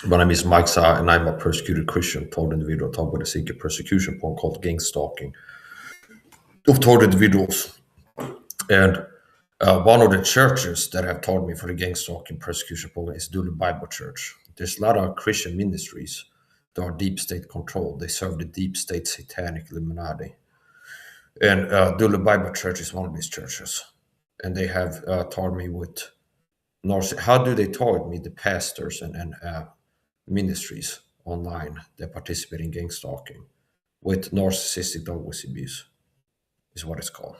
My name is Mike Saha, and I'm a persecuted Christian, told individual, talk with a secret persecution point called gang stalking of told individuals. And one of the churches that have taught me for the gang stalking persecution program is Dulu Bible Church. There's a lot of Christian ministries that are deep state controlled. They serve the deep state satanic Illuminati. And Dulu Bible Church is one of these churches. And they have taught me with how do they target me, the pastors and ministries online that participate in gang stalking with narcissistic dog abuse, is what it's called.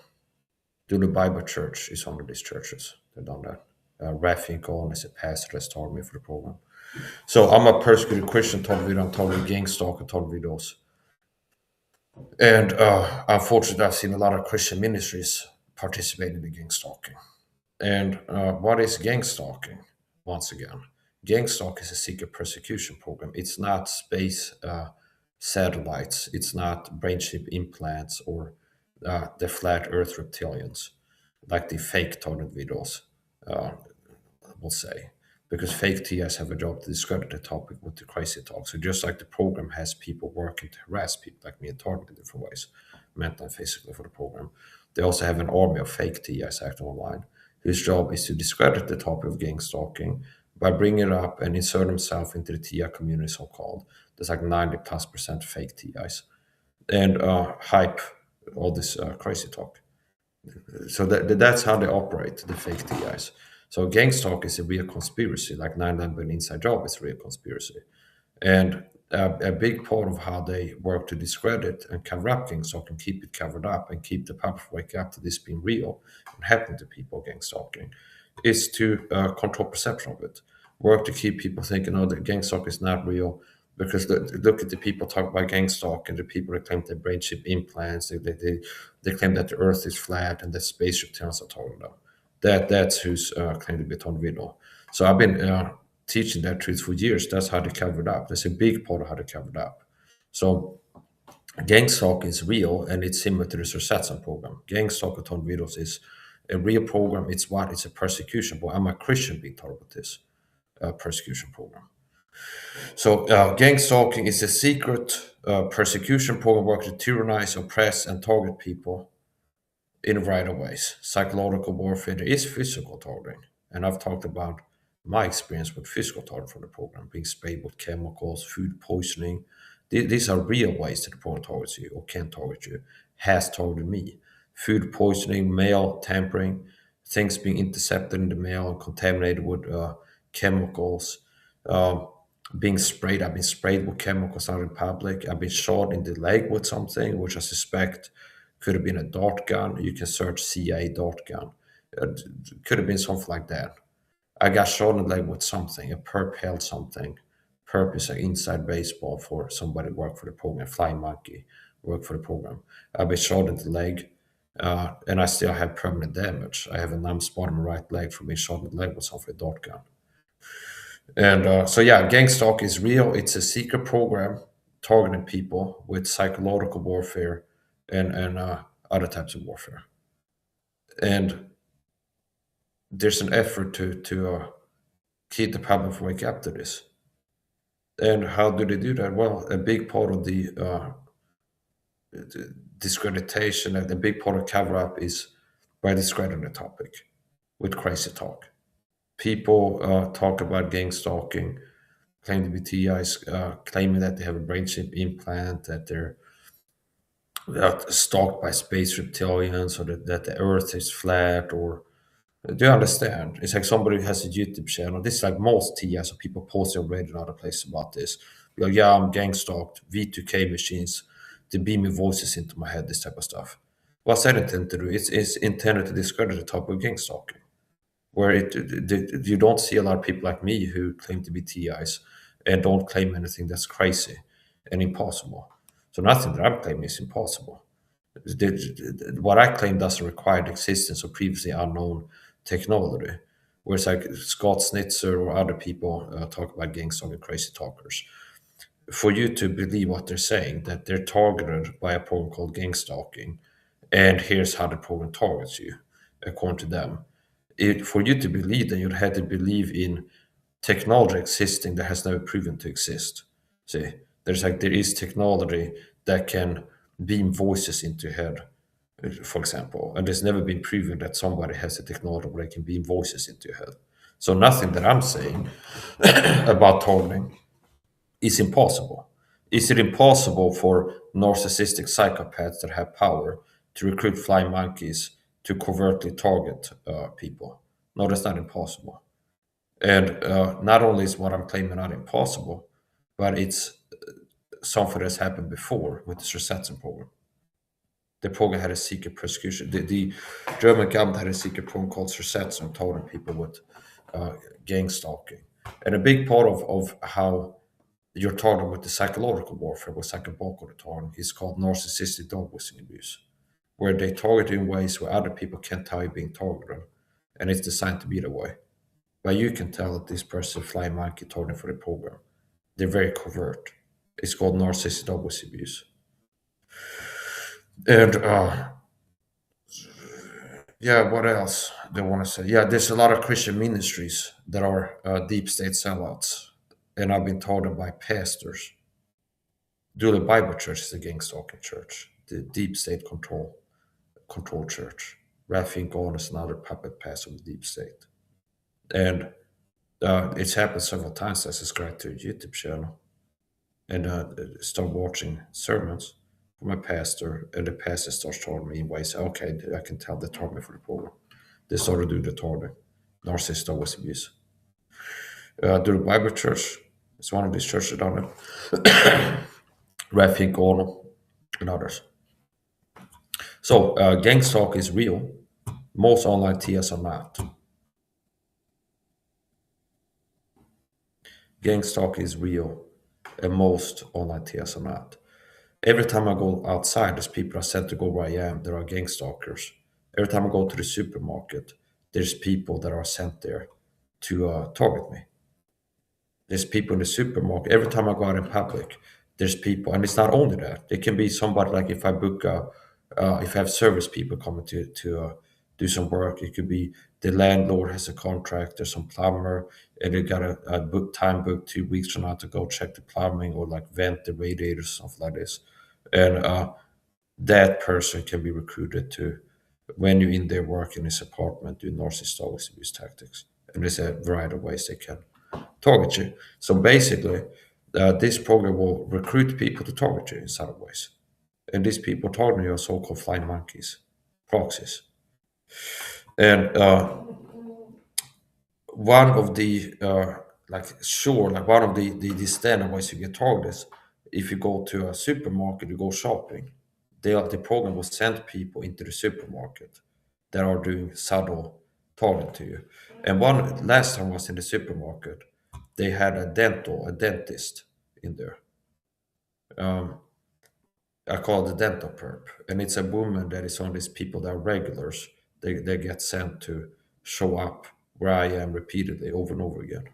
Dulu Bible Church is one of these churches. They've done that. Rafi Gone is a pastor that's taught me for the program. So I'm a persecuted Christian, taught video, I'm taught gang stalker, taught videos. And unfortunately, I've seen a lot of Christian ministries participating in gang stalking. And what is gang stalking? Once again, gang stalk is a secret persecution program. It's not space satellites. It's not brain chip implants or the flat Earth reptilians, like the fake torrent videos will say. Because fake TS have a job to discredit the topic with the crazy talk. So just like the program has people working to harass people like me and target in different ways, mental and physically for the program, they also have an army of fake TS acting online whose job is to discredit the topic of gang stalking by bringing it up and insert themselves into the TI community, so called. There's like 90+% fake TIs and hype all this crazy talk. So that's how they operate, the fake TIs. So gang stalk is a real conspiracy, like 9/11 inside job is a real conspiracy. And a big part of how they work to discredit and cover up gang stalking, and keep it covered up and keep the public waking up to this being real and happening to people, gang stalking, is to control perception of it. Work to keep people thinking, oh, the gang stalk is not real. Because look at the people talk about gang stalk and the people that claim their brain chip implants, they claim that the earth is flat and that spaceship towns are talking about. That's who's claimed to be on video. So I've been teaching that truth for years. That's how they covered up. That's a big part of how they covered up. So gang stalk is real and it's similar to the Sursetson program. Gang stalk on videos is a real program. It's what? It's a persecution. But I'm a Christian being taught about this persecution program. So gang stalking is a secret persecution program working to tyrannize, oppress, and target people in a variety of ways. Psychological warfare, there is physical targeting. And I've talked about my experience with physical targeting from the program, being sprayed with chemicals, food poisoning. These are real ways that the program targets you or can target you, has targeted me. Food poisoning, mail tampering, things being intercepted in the mail and contaminated with chemicals, uh, being sprayed. I've been sprayed with chemicals out in public. I've been shot in the leg with something, which I suspect could have been a dart gun. You can search CIA dart gun. Could have been something like that. I got shot in the leg with something. A perp held something. Perp is an inside baseball for somebody who worked for the program. Flying monkey worked for the program. I've been shot in the leg, and I still have permanent damage. I have a numb spot on my right leg from being shot in the leg with something, a dart gun. And so, yeah, gang stalk is real. It's a secret program targeting people with psychological warfare and other types of warfare. And there's an effort to keep the public from waking up to this. And how do they do that? Well, a big part of the discreditation and a big part of cover up is by discrediting the topic with crazy talk. People talk about gang stalking, claim to be TIs, claiming that they have a brain chip implant, that they're stalked by space reptilians, or that the Earth is flat, or do you understand? It's like somebody who has a YouTube channel. This is like most TIs, so people posting on Reddit and other places about this. Be like, yeah, I'm gang stalked, V2K machines, they beam me voices into my head, this type of stuff. What's that intended to do? It's intended to discredit the topic of gang stalking, where you don't see a lot of people like me who claim to be TIs and don't claim anything that's crazy and impossible. So nothing that I'm claiming is impossible. What I claim doesn't require the existence of previously unknown technology. Whereas like Scott Snitzer or other people talk about gang stalking crazy talkers. For you to believe what they're saying, that they're targeted by a program called gang stalking, and here's how the program targets you, according to them. For you to believe that, you'd have to believe in technology existing that has never proven to exist. See, there is technology that can beam voices into your head, for example, and there's never been proven that somebody has a technology where they can beam voices into your head. So nothing that I'm saying about targeting is impossible. Is it impossible for narcissistic psychopaths that have power to recruit flying monkeys to covertly target people? No, that's not impossible. And not only is what I'm claiming not impossible, but it's something that's happened before with the Resetzen program. The program had a secret persecution. The German government had a secret program called Resetzen, targeting people with gang stalking. And a big part of how you're targeted with the psychological warfare, with second bulk of the targeting, is called narcissistic dog whistling abuse, where they target you in ways where other people can't tell you're being targeted. And it's designed to be that way. But you can tell that this person flying monkey targeting for the program. They're very covert. It's called narcissistic dog whistling abuse. And yeah, what else do I want to say? Yeah, there's a lot of Christian ministries that are deep state sellouts, and I've been taught by pastors. The Bible Church is a gang stalking church, the deep state control church. Raphael Gordon is another puppet pastor of the deep state, and it's happened several times. I subscribed to a YouTube channel and start watching sermons from a pastor, and the pastor starts telling me in ways, okay, I can tell they taught me for the program. They started doing the targeting. Narcissist always abuse. The Bible Church is one of these churches down there. Raphael Gordon and others. So gang stalk is real. Most online TS are not. Gang stalk is real, and most online TS are not. Every time I go outside, there's people are sent to go where I am. There are gang stalkers. Every time I go to the supermarket, there's people that are sent there to target me. There's people in the supermarket. Every time I go out in public, there's people, and it's not only that. It can be somebody like if I book, if I have service people coming to do some work. It could be the landlord has a contract. There's some plumber, and they got a time booked 2 weeks from now to go check the plumbing or like vent the radiators, stuff like this. And that person can be recruited to when you're in there working in his apartment doing narcissistic abuse tactics. And there's a variety of ways they can target you. So basically, this program will recruit people to target you in certain ways. And these people targeting you are so-called flying monkeys, proxies. And one of the one of the standard ways you get targeted is if you go to a supermarket, you go shopping. The program will send people into the supermarket that are doing subtle targeting to you. And one last time I was in the supermarket, they had a dentist in there. I call it the dental perp, and it's a woman that is on these people that are regulars. They get sent to show up where I am repeatedly over and over again.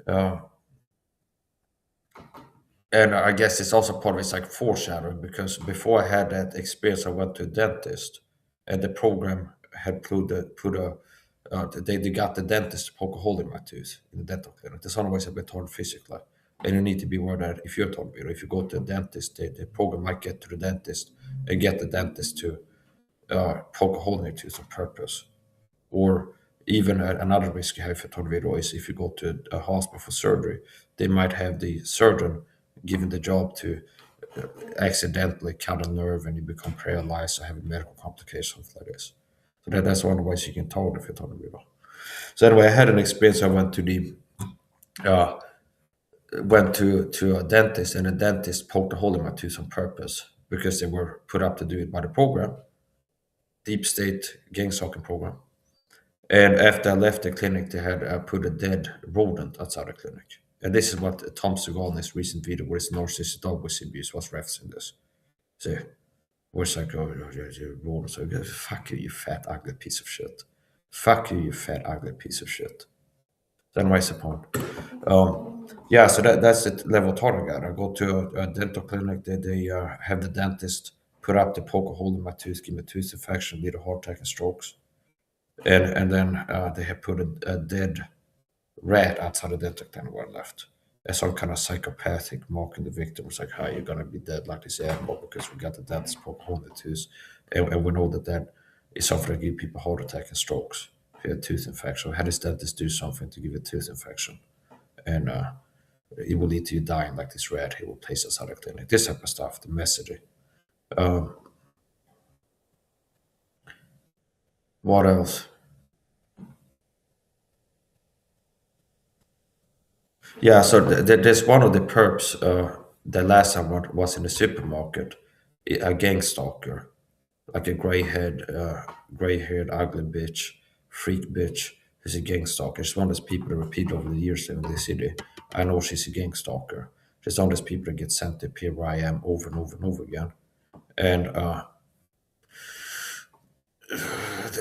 Uh, and I guess it's also part of it's like foreshadowing because before I had that experience, I went to a dentist, and the program had they got the dentist to poke a hole in my tooth in the dental clinic. There's always a bit told physically, and you need to be aware that if you're told, if you go to a dentist, the program might get to the dentist and get the dentist to poke a hole in your tooth on purpose. Or even another risk you have for tornado is if you go to a hospital for surgery, they might have the surgeon given the job to accidentally cut a nerve and you become paralyzed or have a medical complications like this. So that's one of the ways you can tell if you're tornado. So anyway, I had an experience. I uh, went to a dentist, and the dentist poked a hole in my tooth on purpose because they were put up to do it by the program, deep state gang stalking program. And after I left the clinic, they had put a dead rodent outside the clinic. And this is what Tom Segal in his recent video where his narcissistic dog was abused was referencing this. So we're like, oh, rodent. So fuck you, you fat, ugly piece of shit. Fuck you, you fat, ugly piece of shit. Then what's the point? Yeah, so that's the level of target I got. I go to a dental clinic. They have the dentist put up the poke a hole in my tooth, give me a tooth infection, lead a heart attack and strokes. And then they have put a dead rat outside the dental clinic when I left. As some kind of psychopathic mocking the victim. It's like, "Hi, you're gonna be dead like this animal because we got the dentist poke hole in the tooth, and we know that that is often to give people heart attack and strokes if you had tooth infection. Had his dentist do something to give you a tooth infection, and it will lead to you dying like this rat. He will place us out of clinic. This type of stuff, the messaging. Um, what else? Yeah, so there's one of the perps. The last time I was in the supermarket, a gang stalker, like a gray-haired, ugly bitch, freak bitch, who's a gang stalker. She's one of those people that repeat over the years in the city. I know she's a gang stalker. She's one of those people that get sent to appear where I am over and over and over again. And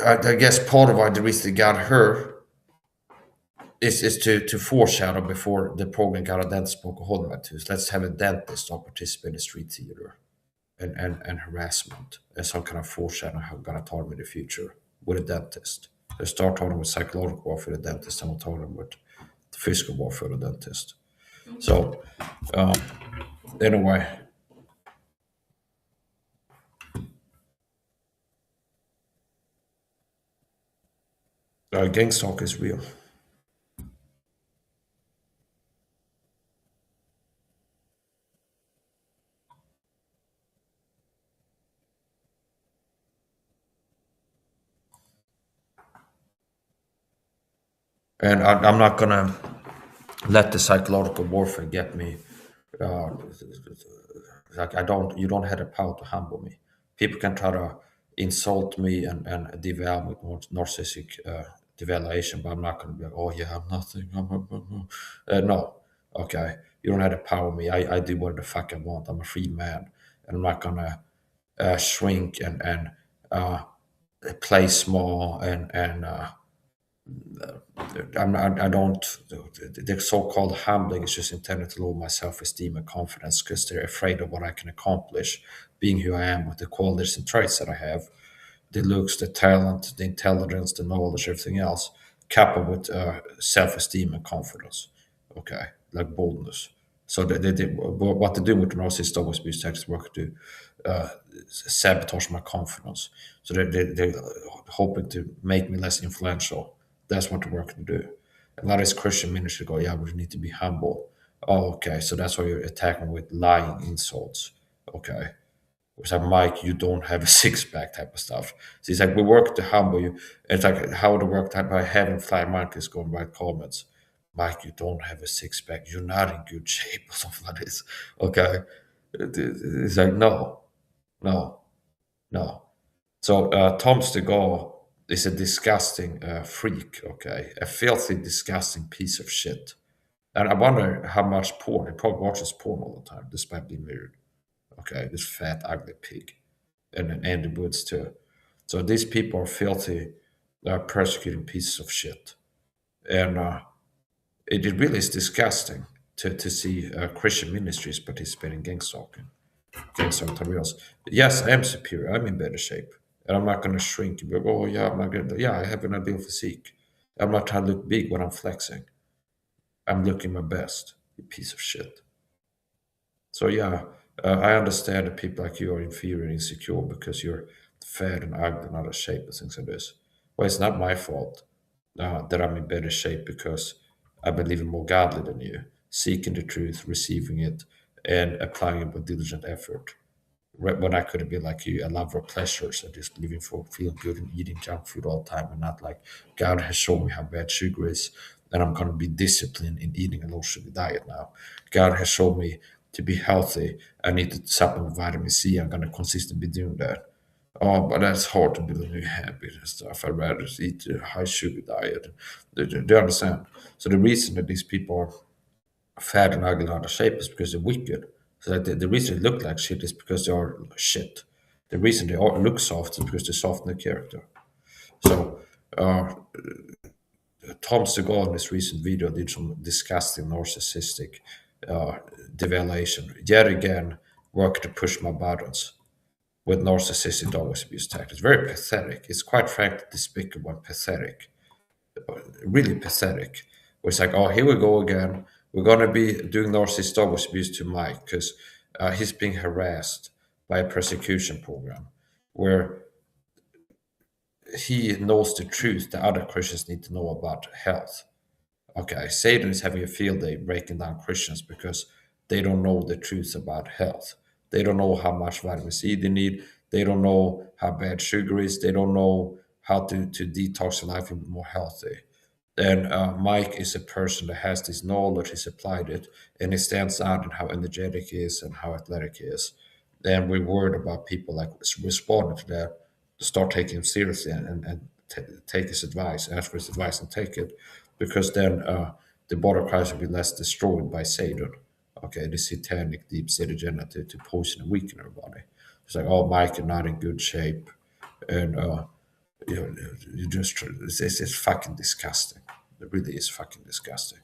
I guess part of why the reason they got her is to foreshadow before the program got a dentist spoke a hold of my tooth. Let's have a dentist not participate in street theater and harassment as some kind of foreshadowing how I'm gonna talk in the future with a dentist. I start talking with psychological warfare with the dentist, and I'm talking with physical warfare with the dentist. So anyway, gang stalk is real. And I'm not gonna let the psychological warfare get me. Uh, like I don't, you don't have the power to humble me. People can try to insult me and devalue me with narcissistic devaluation, but I'm not going to be like, oh yeah, I'm nothing. No, okay, you don't have the power of me. I do what the fuck I want. I'm a free man, and I'm not gonna shrink and uh, play small and I don't. The so-called humbling is just intended to lower my self-esteem and confidence because they're afraid of what I can accomplish, being who I am with the qualities and traits that I have, the looks, the talent, the intelligence, the knowledge, everything else, coupled with self-esteem and confidence. Okay, like boldness. So what they do with the narcissist always be tactics work to uh, sabotage my confidence. So they're hoping to make me less influential. That's what they're working to do. A lot of these Christian ministry go, yeah, we need to be humble. Oh, okay, so that's why you're attacking with lying insults. Okay. It's like, Mike, you don't have a six pack type of stuff. So he's like, we work to humble you. And it's like, how to work that by having fly monkeys going by comments. Mike, you don't have a six pack. You're not in good shape or something like this. Okay. It's like, no, no, no. So Tom Stegall is a disgusting freak, okay? A filthy, disgusting piece of shit. And I wonder how much porn, he probably watches porn all the time, despite being married. Okay, this fat, ugly pig. And then Andy Woods too. So these people are filthy, persecuting pieces of shit. And it really is disgusting to see Christian ministries participating in gang stalking, gang stalking tutorials. Yes, I am superior. I'm in better shape. And I'm not going to shrink and be like, oh, yeah, I'm not going to, yeah, I have an ideal physique. I'm not trying to look big when I'm flexing. I'm looking my best, you piece of shit. So yeah, I understand that people like you are inferior and insecure because you're fat and ugly and out of shape and things like this. Well, it's not my fault that I'm in better shape because I believe in more godly than you, seeking the truth, receiving it, and applying it with diligent effort. When I could have been like you, a lover of pleasures and just living for feeling good and eating junk food all the time, and not like God has shown me how bad sugar is, and I'm going to be disciplined in eating a low sugar diet now. God has shown me to be healthy. I need to supplement vitamin C. I'm going to consistently be doing that. Oh, but that's hard to build a new habit and stuff. I'd rather eat a high sugar diet. Do you understand? So the reason that these people are fat and ugly and out of shape is because they're wicked. So that the reason they look like shit is because they are shit. The reason they are, look soft is because they're soft in their character. So uh, Tom Segal in this recent video did some disgusting narcissistic uh, devaluation. Yet again, work to push my buttons with narcissistic always abuse tactics. Very pathetic. It's quite frankly despicable and pathetic. Really pathetic. Where it's like, oh, here we go again. We're gonna be doing narcissist dog abuse to Mike because he's being harassed by a persecution program where he knows the truth that other Christians need to know about health. Okay, Satan is having a field day breaking down Christians because they don't know the truth about health. They don't know how much vitamin C they need. They don't know how bad sugar is. They don't know how to detox their life and be more healthy. And Mike is a person that has this knowledge, he's applied it, and he stands out in how energetic he is and how athletic he is. And we're worried about people like responding to that, to start taking him seriously and take his advice, ask for his advice and take it, because then the body of Christ will be less destroyed by Satan. Okay, the satanic deep state agenda to poison and weaken everybody. It's like, oh, Mike, you're not in good shape. And you know, you just it's fucking disgusting. It really is fucking disgusting.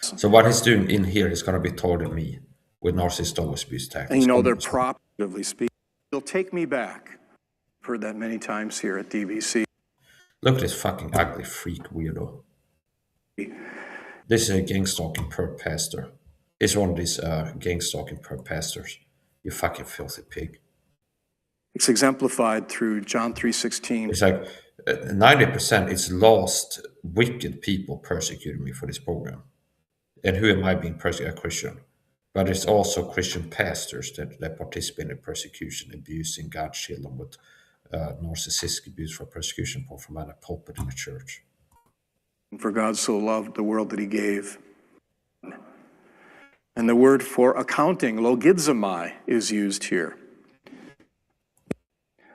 So what he's doing in here is going to be toward me with narcissist always abuse tactics. And you know, they're properly speaking. You'll take me back. I've heard that many times here at DVC. Look at this fucking ugly freak weirdo. This is a gang stalking perp pastor. It's one of these gang stalking perp pastors. You fucking filthy pig. It's exemplified through John 3:16. It's like 90% it's lost, wicked people persecuting me for this program. And who am I being persecuted? A Christian. But it's also Christian pastors that participate in persecution, abusing God's children with narcissistic abuse for persecution from a pulpit in the church. For God so loved the world that he gave. And the word for accounting, logizomai, is used here.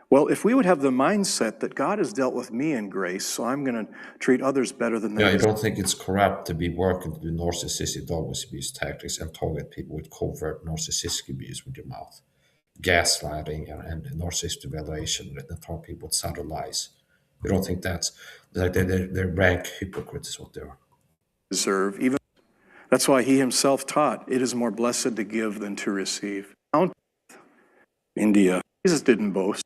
Well, if we would have the mindset that God has dealt with me in grace, so I'm going to treat others better than they I don't think it's corrupt to be working to do narcissistic dog abuse tactics and target people with covert narcissistic abuse with your mouth. Gaslighting and narcissistic evaluation and target people with subtle lies. You don't think that's like they're rank hypocrites is what they are. Deserve. Even that's why he himself taught, it is more blessed to give than to receive. India. Jesus didn't boast.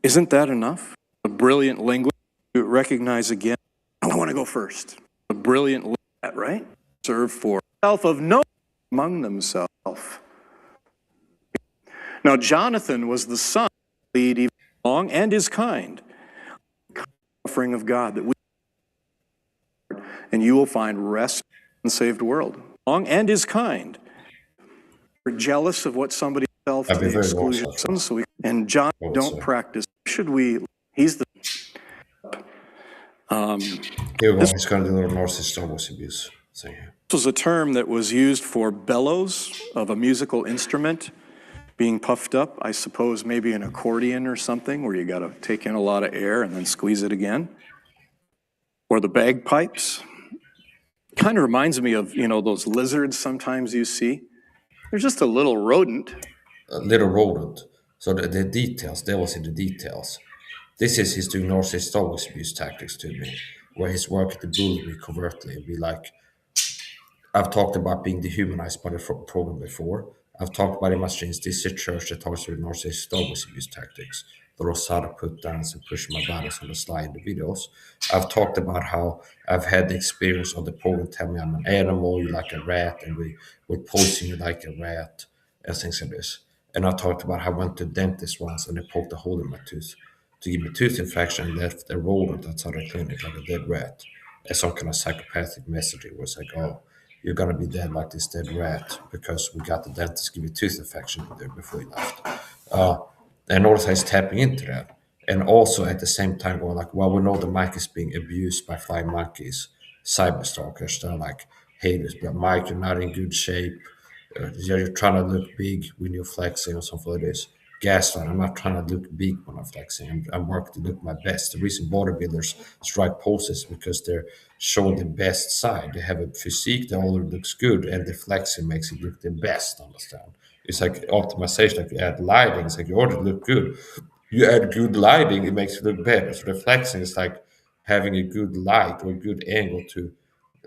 Isn't that enough? A brilliant language to recognize again. I want to go first. A brilliant language, right? Serve for self of no among themselves. Now Jonathan was the son, lead even long and is kind. Offering of God that we and you will find rest in the saved world. Long and is kind. We're jealous of what somebody else to the exclusion of some, so we and John don't practice. Should we? He's the. He's going to do a little narcissist almost abuse thing here. This was a term that was used for bellows of a musical instrument being puffed up. I suppose maybe an accordion or something where you got to take in a lot of air and then squeeze it again. Or the bagpipes. Kind of reminds me of, you know, those lizards sometimes you see. They're just a little rodent. A little rodent. So the details, there was in the details. This is he's doing narcissist always abuse tactics to me, where he's working to bully me covertly and be like, I've talked about being dehumanized by the program before. I've talked about it must change. This is a church that talks about narcissist always abuse tactics. The Rosada put downs and push my buttons on the slide in the videos. I've talked about how I've had the experience of the program tell me I'm an animal, you're like a rat, and we poison you like a rat, and things like this. And I talked about how I went to the dentist once and they poked a hole in my tooth to give me tooth infection and left a rodent outside the clinic like a dead rat. As some kind of psychopathic messaging it was like, oh, you're gonna be dead like this dead rat because we got the dentist give you tooth infection in there before you left. And notice he's tapping into that. And also at the same time going like, well, we know the mic is being abused by flying monkeys, cyber stalkers. They're like, hey, this Mike, you're not in good shape. You're trying to look big when you're flexing or something like this. Gaslight, I'm not trying to look big when I'm flexing. I'm working to look my best. The reason bodybuilders strike poses is because they're showing the best side. They have a physique that already looks good, and the flexing makes it look the best, understand? It's like optimization, like you add lighting, it's like you already look good. You add good lighting, it makes it look better. So the flexing is like having a good light or a good angle to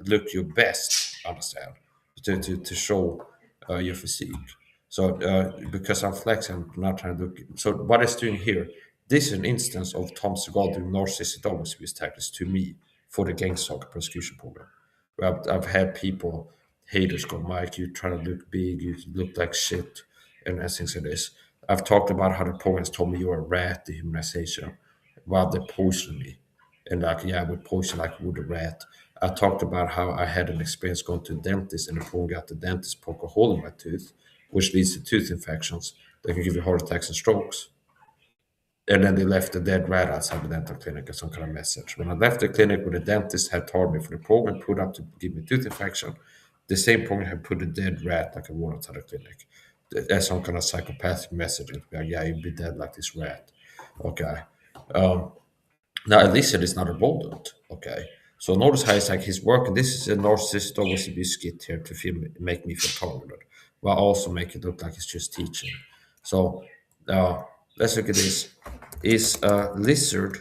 look your best, understand? To show your physique. So because I'm flexing, I'm not trying to look. So what it's doing here, This is an instance of Tom Segal doing narcissistic double abuse tactics to me for the gang stalker persecution program. Where I've had people, haters go, Mike, you're trying to look big, you look like shit, and things like this. I've talked about how the programs told me you're a rat, dehumanization, while they poisoned me. And like, yeah, with poison like with a rat. I talked about how I had an experience going to the dentist and the program got the dentist poke a hole in my tooth, which leads to tooth infections that can give you heart attacks and strokes. And then they left a dead rat outside the dental clinic or some kind of message. When I left the clinic where the dentist had told me for the program put up to give me tooth infection, the same program had put a dead rat like a one outside the clinic. As some kind of psychopathic message. Like, yeah, you'd be dead like this rat. Okay. Now, at least it is not a rodent. Okay. So notice how it's like he's working. This is a narcissist always be skit here to make me feel targeted, while also make it look like it's just teaching. So uh, let's look at this. Is a lizard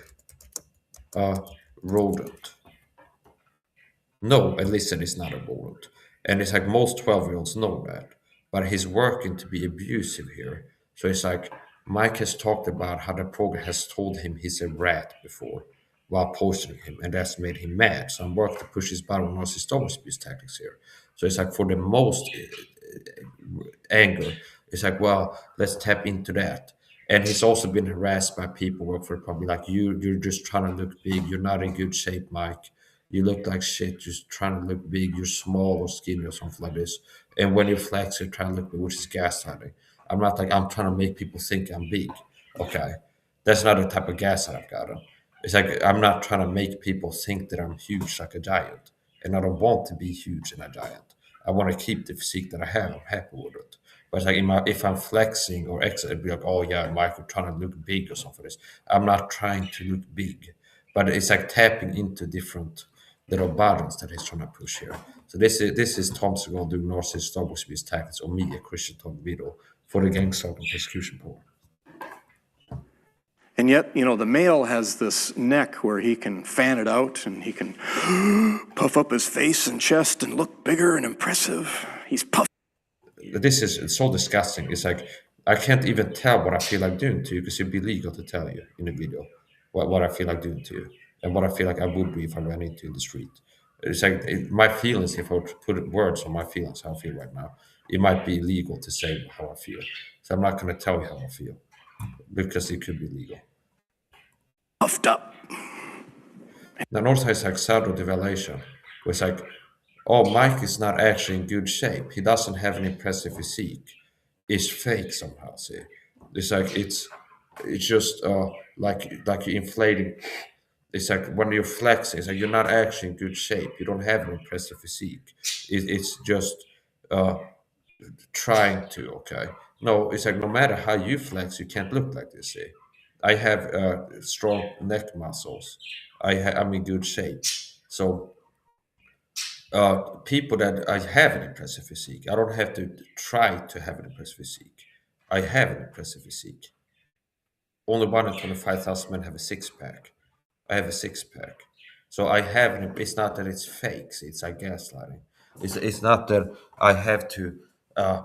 a rodent? No, a lizard is not a rodent. And it's like most 12-year-olds know that. But he's working to be abusive here. So it's like Mike has talked about how the program has told him he's a rat before while poisoning him, and that's made him mad. So I'm working to push his battle narcissist abuse tactics here. So it's like for the most anger, it's like, well, let's tap into that. And he's also been harassed by people who work for the company, like you're just trying to look big. You're not in good shape, Mike. You look like shit. Just trying to look big. You're small or skinny or something like this. And when you flex, you're trying to look big, which is gaslighting. I'm not like I'm trying to make people think I'm big. Okay, that's not the type of gaslight I've got on. It's like I'm not trying to make people think that I'm huge like a giant, and I don't want to be huge and a giant. I want to keep the physique that I have. I'm happy with it. But like if I'm flexing or it'd be like, oh yeah, Michael trying to look big or something. Like this. I'm not trying to look big, but it's like tapping into different little buttons that he's trying to push here. So this is Thompson going to do narcissist double abuse tactics on me, a Christian Tom Vito, for the gang stalking persecution program. And yet, the male has this neck where he can fan it out and he can puff up his face and chest and look bigger and impressive. He's puffed. This is so disgusting. It's like I can't even tell what I feel like doing to you because it'd be legal to tell you in a video what I feel like doing to you and what I feel like I would do if I ran into you in the street. It's like my feelings. If I were to put words on my feelings, how I feel right now, it might be illegal to say how I feel. So I'm not going to tell you how I feel because it could be legal. Puffed up. Now, notice how it's like pseudo devaluation. It's like, oh, Mike is not actually in good shape. He doesn't have an impressive physique. It's fake somehow. See, it's like it's just like you're inflating. It's like when you're flexing, it's like you're not actually in good shape. You don't have an impressive physique. It's just uh, trying to. Okay, no, it's like no matter how you flex, you can't look like this. See, I have strong neck muscles. I'm in good shape. So people that I have an impressive physique, I don't have to try to have an impressive physique. I have an impressive physique. Only one in 25,000 men have a six pack. I have a six pack. So I have an, it's not that it's fake, it's like gaslighting. It's not that I have to uh,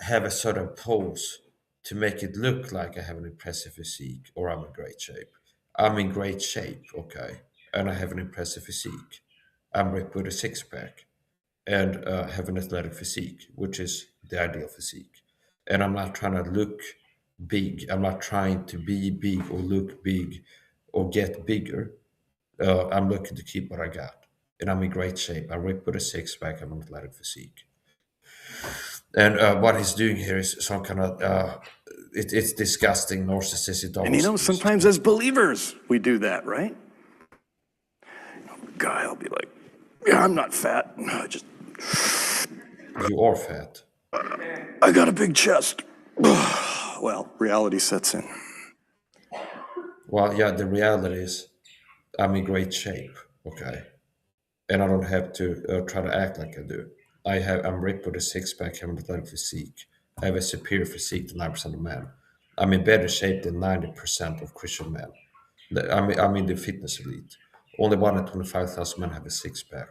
have a certain pose to make it look like I have an impressive physique or I'm in great shape. I'm in great shape, okay, and I have an impressive physique. I'm ripped with a six pack and have an athletic physique, which is the ideal physique. And I'm not trying to look big. I'm not trying to be big or look big or get bigger. I'm looking to keep what I got. And I'm in great shape. I'm ripped with a six pack. I'm an athletic physique. And what he's doing here is some kind of, it's disgusting, narcissistic. And sometimes as believers, we do that, right? Guy will be like, yeah, I'm not fat. You are fat. I got a big chest. Well, reality sets in. Well, yeah, the reality is I'm in great shape, okay? And I don't have to try to act like I do. I'm ripped with a six pack, I'm an athletic physique. I have a superior physique to 9% of men. I'm in better shape than 90% of Christian men. I'm in the fitness elite. Only one in 25,000 men have a six pack.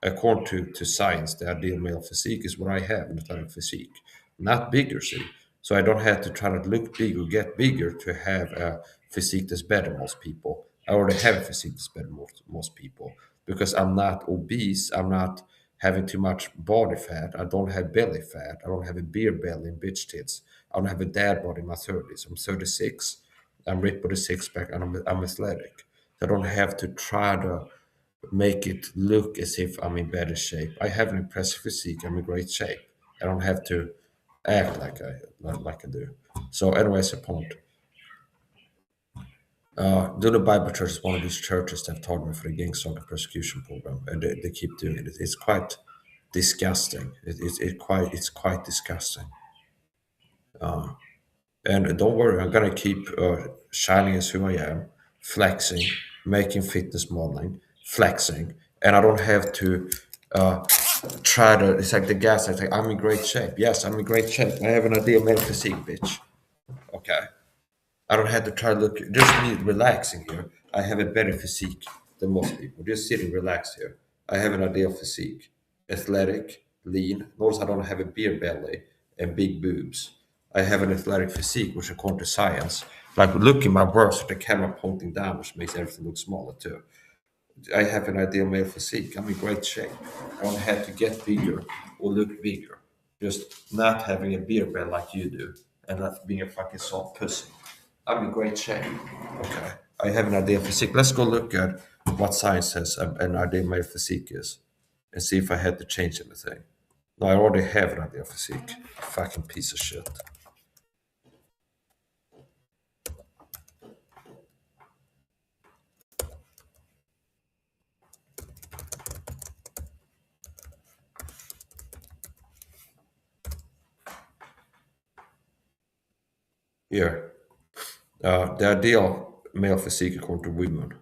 According to science, the ideal male physique is what I have, an athletic physique. Not bigger, see. So I don't have to try to look big or get bigger to have a physique that's better than most people. I already have a physique that's better than most people because I'm not obese. I'm not having too much body fat. I don't have belly fat. I don't have a beer belly and bitch tits. I don't have a dad body in my 30s. I'm 36. I'm ripped with a six pack and I'm athletic. I don't have to try to make it look as if I'm in better shape. I have an impressive physique. I'm in great shape. I don't have to act like I do. So, anyways, a point. Dula Bible Church is one of these churches that have taught me for the gang stalking persecution program, and they keep doing it. It's quite disgusting. It's quite disgusting. And don't worry, I'm gonna keep shining as who I am, flexing, making fitness modeling, flexing, and I don't have to try to. It's like the gas. I think I'm in great shape. Yes, I'm in great shape. I have an ideal male physique, bitch. Okay. I don't have to try to look. Just me relaxing here. I have a better physique than most people. Just sitting relaxed here. I have an ideal physique, athletic, lean. Notice I don't have a beer belly and big boobs. I have an athletic physique, which according to science, like look in my worst with the camera pointing down, which makes everything look smaller too. I have an ideal male physique. I'm in great shape. I don't have to get bigger or look bigger. Just not having a beer belly like you do and not being a fucking soft pussy. I'm in great shape. Okay. I have an ideal physique. Let's go look at what science says an ideal male physique is and see if I had to change anything. No, I already have an ideal physique. Fucking piece of shit. Here. The ideal male physique according to women.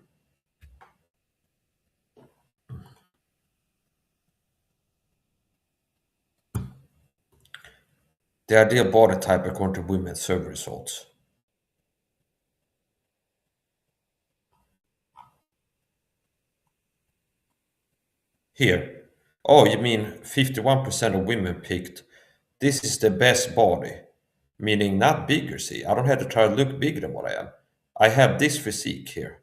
The ideal body type according to women's survey results. Here. Oh, you mean 51% of women picked this is the best body, meaning not bigger, see. I don't have to try to look bigger than what I am. I have this physique here,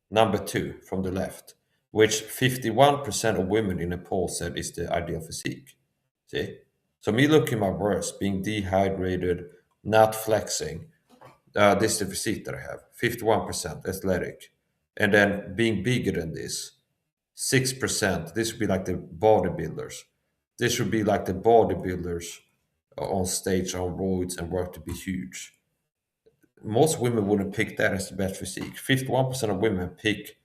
number two from the left, which 51% of women in a poll said is the ideal physique. See? So me looking my worst, being dehydrated, not flexing, this is the physique that I have. 51% athletic. And then being bigger than this, 6%. This would be like the bodybuilders. This would be like the bodybuilders on stage on roids and work to be huge. Most women wouldn't pick that as the best physique. 51% of women pick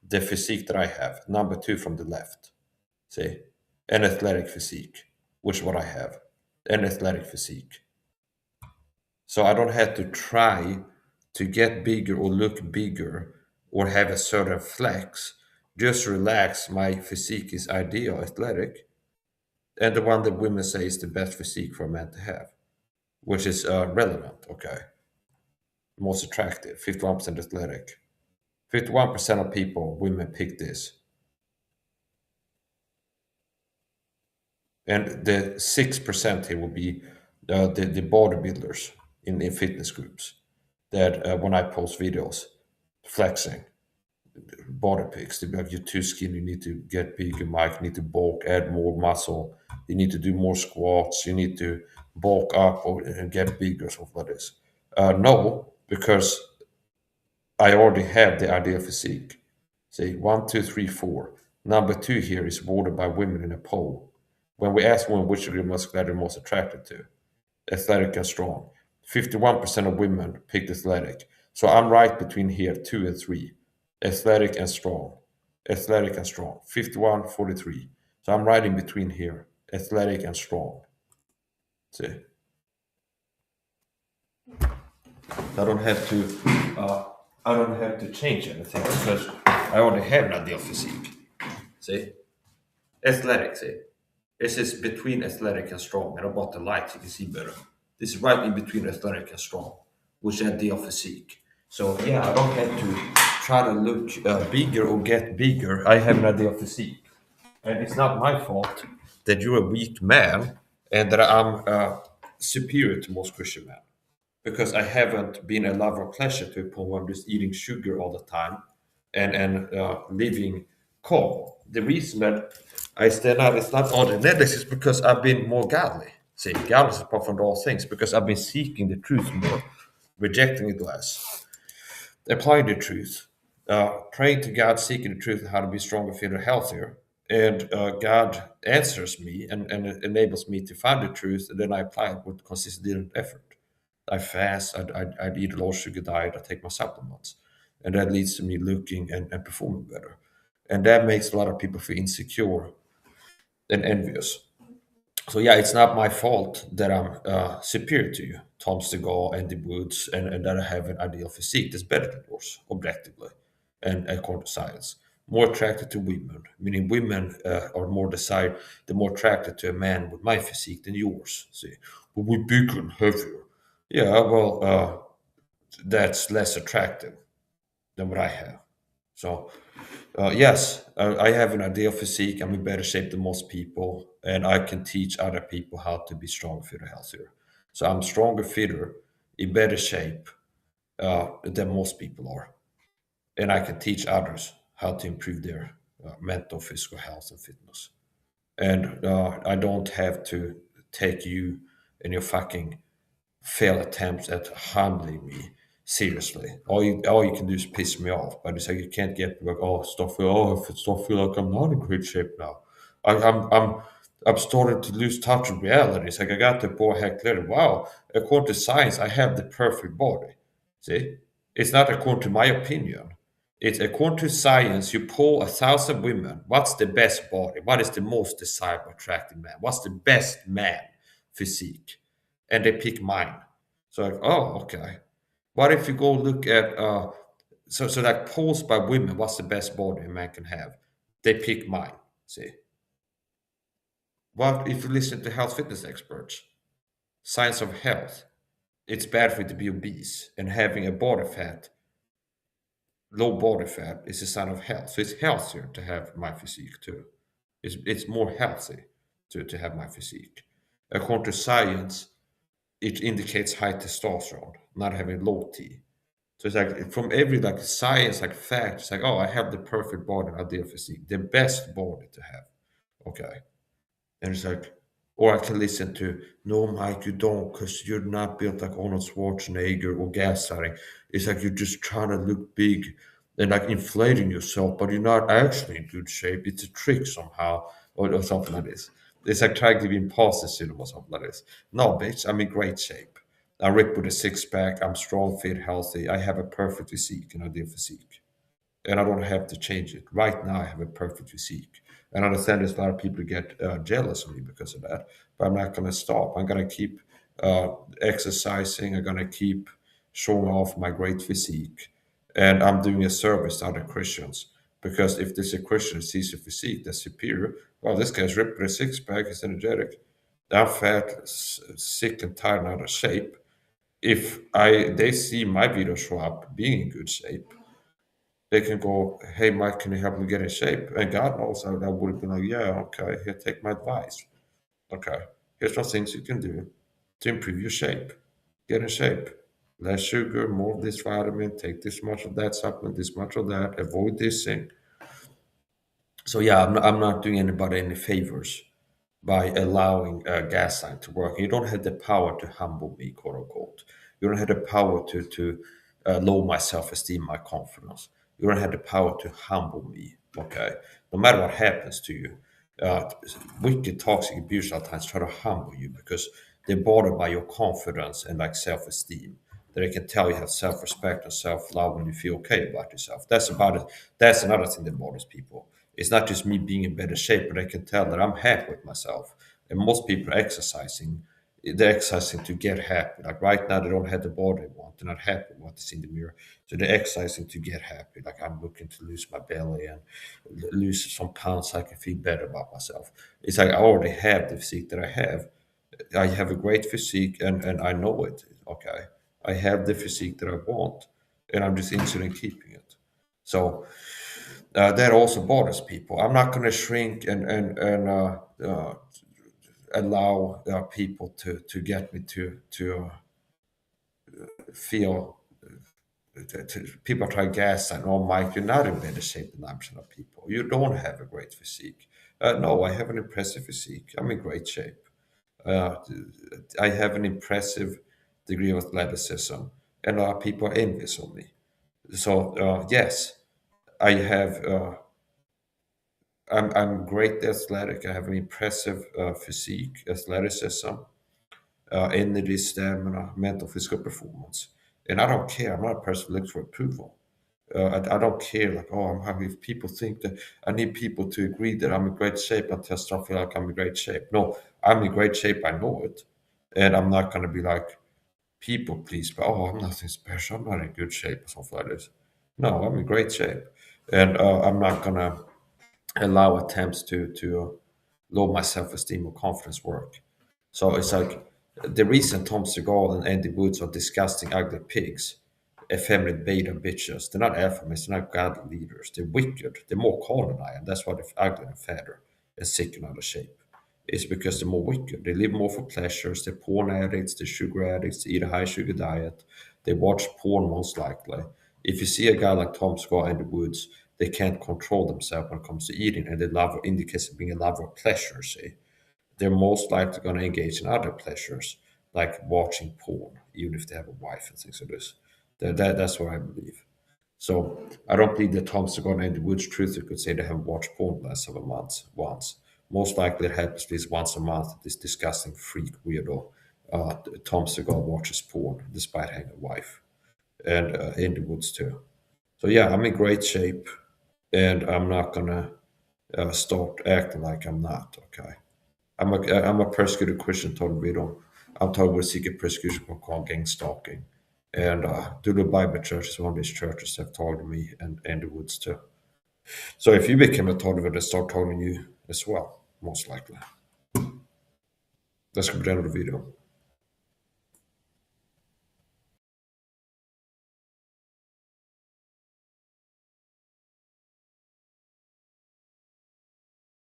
the physique that I have, number two from the left. See? An athletic physique, which is what I have. An athletic physique. So I don't have to try to get bigger or look bigger or have a certain flex. Just relax. My physique is ideal, athletic, and the one that women say is the best physique for a man to have, which is relevant. Okay, most attractive, 51% athletic. 51% of people, women pick this, and the 6% here will be the bodybuilders in fitness groups that when I post videos, flexing body pics. They'd be like, you're too skinny, you need to get bigger, Mike, you need to bulk, add more muscle, you need to do more squats, you need to bulk up and get bigger, something like this. No, because I already have the ideal physique. Say one, two, three, four. Number two here is voted by women in a poll. When we ask women which of the muscular they're most attracted to, athletic and strong. 51% of women picked athletic. So I'm right between here, two and three. Athletic and strong. Athletic and strong. 51, 43. So I'm right in between here. Athletic and strong. See? I don't have to change anything because I already have an ideal physique. See? Athletic, see? This is between athletic and strong. And about the light, you can see better. This is right in between athletic and strong, which is ideal physique. So yeah, I don't have to try to look bigger or get bigger. I have an ideal physique. And it's not my fault that you're a weak man and that I'm superior to most Christian men. because I haven't been a lover of pleasure to a point where I'm just eating sugar all the time and living calm. The reason that I stand out is not on genetics, is because I've been more godly. See, godly is apart from all things, because I've been seeking the truth more, rejecting it less, applying the truth, praying to God, seeking the truth, how to be stronger, fitter, healthier. And God answers me and it enables me to find the truth, and then I apply it with consistent effort. I fast, I'd eat a low sugar diet, I take my supplements. And that leads to me looking and performing better. And that makes a lot of people feel insecure and envious. So yeah, it's not my fault that I'm superior to you, Tom Seagal, Andy Woods, and that I have an ideal physique that's better than yours, objectively, and according to science. More attracted to women, meaning women are more desired, they're more attracted to a man with my physique than yours. See, but we're bigger and heavier. Yeah, well, that's less attractive than what I have. So, yes, I have an ideal physique. I'm in better shape than most people, and I can teach other people how to be stronger, fitter, healthier. So I'm stronger, fitter, in better shape than most people are, and I can teach others how to improve their mental, physical health and fitness. And I don't have to take you and your fucking failed attempts at humbling me seriously. All you can do is piss me off. But it's like you can't get like, oh, stop feel, oh, if it stop feel like I'm not in great shape now. I'm starting to lose touch with reality. It's like I got the poor heck clear. Wow, according to science, I have the perfect body. See, it's not according to my opinion. It's according to science. You poll 1,000 women. What's the best body? What is the most desirable, attractive man? What's the best man physique? And they pick mine. So like, oh, okay. What if you go look at so like polls by women, what's the best body a man can have? They pick mine. See. What if you listen to health fitness experts? Science of health. It's bad for you to be obese, and having a body fat, low body fat, is a sign of health. So it's healthier to have my physique too. It's more healthy to have my physique. According to science, it indicates high testosterone, not having low T. So it's like from every like science, like fact, it's like, oh, I have the perfect body, ideal physique, the best body to have. Okay. And it's like, or I can listen to, no, Mike, you don't, because you're not built like Arnold Schwarzenegger or gaslighting. It's like you're just trying to look big and like inflating yourself, but you're not actually in good shape. It's a trick somehow, or something like this. It's like trying to be imposter syndrome or something like this. No, bitch, I'm in great shape. I'm ripped with a six pack. I'm strong, fit, healthy. I have a perfect physique, an ideal physique, and I don't have to change it. Right now, I have a perfect physique. And I understand there's a lot of people who get jealous of me because of that, but I'm not going to stop. I'm going to keep exercising. I'm going to keep showing off my great physique. And I'm doing a service to other Christians, because if there's a Christian who sees a physique that's superior, well, this guy's ripped with a six pack, he's energetic. I'm fat, sick, and tired, and out of shape. If they see my video show up being in good shape, they can go, hey, Mike, can you help me get in shape? And God knows I would have been like, yeah, okay, here, take my advice. Okay, here's some things you can do to improve your shape. Get in shape. Less sugar, more of this vitamin, take this much of that supplement, this much of that, avoid this thing. So yeah, I'm not doing anybody any favors by allowing gaslight to work. You don't have the power to humble me, quote unquote. You don't have the power to lower my self-esteem, my confidence. You don't have the power to humble me. Okay, no matter what happens to you, uh, wicked, toxic abuse at times try to humble you because they're bothered by your confidence and like self-esteem. That they can tell you have self-respect and self-love when you feel okay about yourself. That's about it. That's another thing that bothers people. It's not just me being in better shape, but I can tell that I'm happy with myself. And most people are exercising. They're exercising to get happy. Like right now, they don't have the body they want. They're not happy with what they see in the mirror. So they're exercising to get happy. Like I'm looking to lose my belly and lose some pounds so I can feel better about myself. It's like I already have the physique that I have. I have a great physique and I know it. Okay. I have the physique that I want and I'm just interested in keeping it. So that also bothers people. I'm not going to shrink and allow people to get me to feel people try to gaslight, oh, Mike, you're not in better shape than 90% of people. You don't have a great physique. No, I have an impressive physique. I'm in great shape. Uh, I have an impressive degree of athleticism, and a lot of people are envious of me. So, yes, I have. I'm great athletic. I have an impressive physique, athleticism, energy, stamina, mental, physical performance. And I don't care. I'm not a person who looks for approval. I don't care, like, oh, I'm happy if people think that I need people to agree that I'm in great shape until I start feeling like I'm in great shape. No, I'm in great shape. I know it. And I'm not going to be like, people please, but oh, I'm nothing special. I'm not in good shape or something like this. No, I'm in great shape. And I'm not going to allow attempts to low my self-esteem or confidence work. So it's like the reason Tom Seagal and Andy Woods are disgusting, ugly pigs, effeminate beta bitches. They're not alpha males, they're not godly leaders. They're wicked. They're more carnal than I am. That's why they're ugly and fatter and sick and out of shape. It's because they're more wicked. They live more for pleasures. They're porn addicts. They're sugar addicts. They eat a high sugar diet. They watch porn most likely. If you see a guy like Tom Scott in the woods, they can't control themselves when it comes to eating, and they love indicates being a lover of pleasure. See, they're most likely going to engage in other pleasures, like watching porn, even if they have a wife and things like this. That's what I believe. So I don't believe that Tom Segura and the Woods Truther could say they have watched porn the last 7 months once. Most likely it happens at least once a month. This disgusting freak weirdo, Tom Segura watches porn despite having a wife, and in the woods too. So yeah, I'm in great shape, and I'm not gonna start acting like I'm not. Okay, I'm a persecuted Christian, told we don't. I'm told we're seeking persecution from called gang stalking. And Dulu Bible Church is one of these churches that have told me and the Woods too. So if you become a Todd, they start telling you as well, most likely. That's going to be the end of the video.